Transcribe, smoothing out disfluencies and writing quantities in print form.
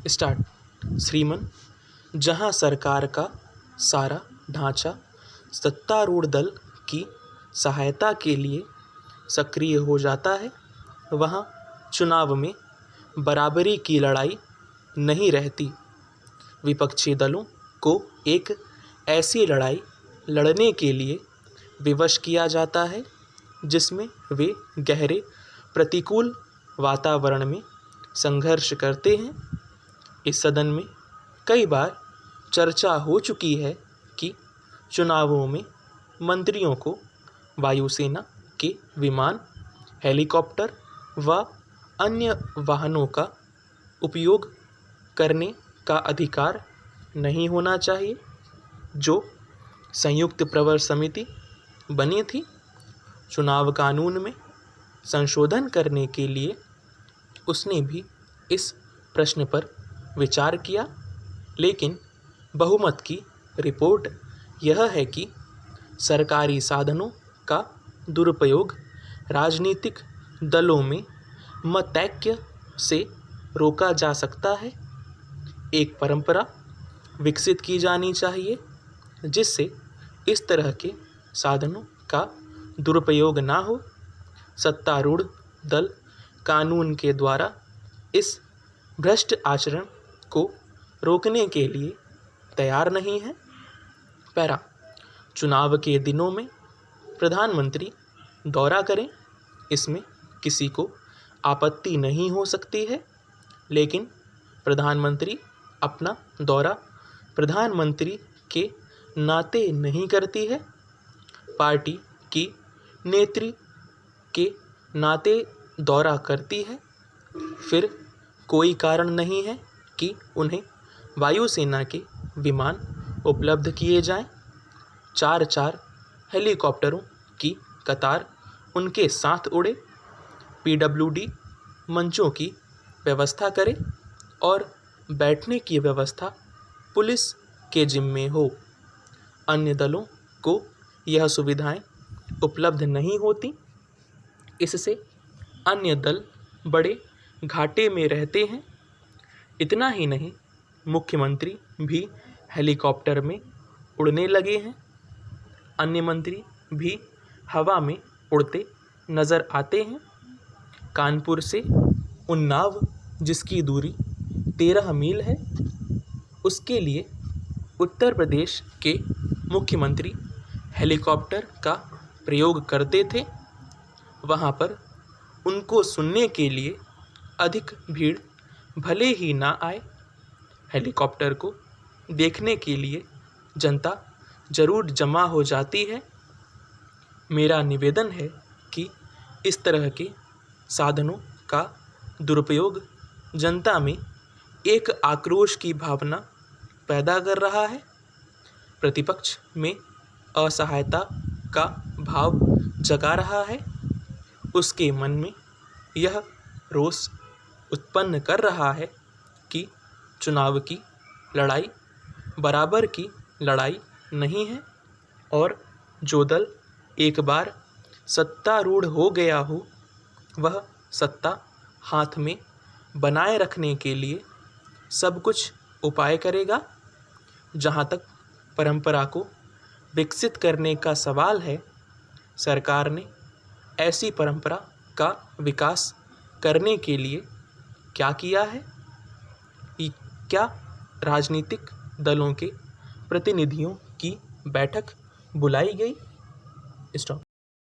Start. श्रीमान, जहां सरकार का सारा ढांचा सत्तारूढ़ दल की सहायता के लिए सक्रिय हो जाता है, वहां चुनाव में बराबरी की लड़ाई नहीं रहती। विपक्षी दलों को एक ऐसी लड़ाई लड़ने के लिए विवश किया जाता है जिसमें वे गहरे प्रतिकूल वातावरण में संघर्ष करते हैं। इस सदन में कई बार चर्चा हो चुकी है कि चुनावों में मंत्रियों को वायुसेना के विमान, हेलीकॉप्टर व अन्य वाहनों का उपयोग करने का अधिकार नहीं होना चाहिए। जो संयुक्त प्रवर समिति बनी थी, चुनाव कानून में संशोधन करने के लिए उसने भी इस प्रश्न पर विचार किया, लेकिन बहुमत की रिपोर्ट यह है कि सरकारी साधनों का दुरुपयोग राजनीतिक दलों में मतैक्य से रोका जा सकता है। एक परंपरा विकसित की जानी चाहिए जिससे इस तरह के साधनों का दुरुपयोग ना हो। सत्तारूढ़ दल कानून के द्वारा इस भ्रष्ट आचरण को रोकने के लिए तैयार नहीं है। पैरा, चुनाव के दिनों में प्रधानमंत्री दौरा करें, इसमें किसी को आपत्ति नहीं हो सकती है, लेकिन प्रधानमंत्री अपना दौरा प्रधानमंत्री के नाते नहीं करती है, पार्टी की नेत्री के नाते दौरा करती है। फिर कोई कारण नहीं है कि उन्हें वायुसेना के विमान उपलब्ध किए जाएं। 4-4 हेलीकॉप्टरों की कतार उनके साथ उड़े। पीडब्ल्यूडी मंचों की व्यवस्था करे और बैठने की व्यवस्था पुलिस के जिम्मे हो। अन्य दलों को यह सुविधाएं उपलब्ध नहीं होती, इससे अन्य दल बड़े घाटे में रहते हैं। इतना ही नहीं, मुख्यमंत्री भी हेलीकॉप्टर में उड़ने लगे हैं। अन्य मंत्री भी हवा में उड़ते नज़र आते हैं। कानपुर से उन्नाव, जिसकी दूरी 13 मील है, उसके लिए उत्तर प्रदेश के मुख्यमंत्री हेलीकॉप्टर का प्रयोग करते थे। वहाँ पर उनको सुनने के लिए अधिक भीड़ भले ही ना आए, हेलीकॉप्टर को देखने के लिए जनता जरूर जमा हो जाती है। मेरा निवेदन है कि इस तरह के साधनों का दुरुपयोग जनता में एक आक्रोश की भावना पैदा कर रहा है। प्रतिपक्ष में असहायता का भाव जगा रहा है। उसके मन में यह रोष उत्पन्न कर रहा है कि चुनाव की लड़ाई बराबर की लड़ाई नहीं है और जो दल एक बार सत्तारूढ़ हो गया हो, वह सत्ता हाथ में बनाए रखने के लिए सब कुछ उपाय करेगा। जहाँ तक परंपरा को विकसित करने का सवाल है, सरकार ने ऐसी परंपरा का विकास करने के लिए क्या किया है? क्या राजनीतिक दलों के प्रतिनिधियों की बैठक बुलाई गई? स्टॉप।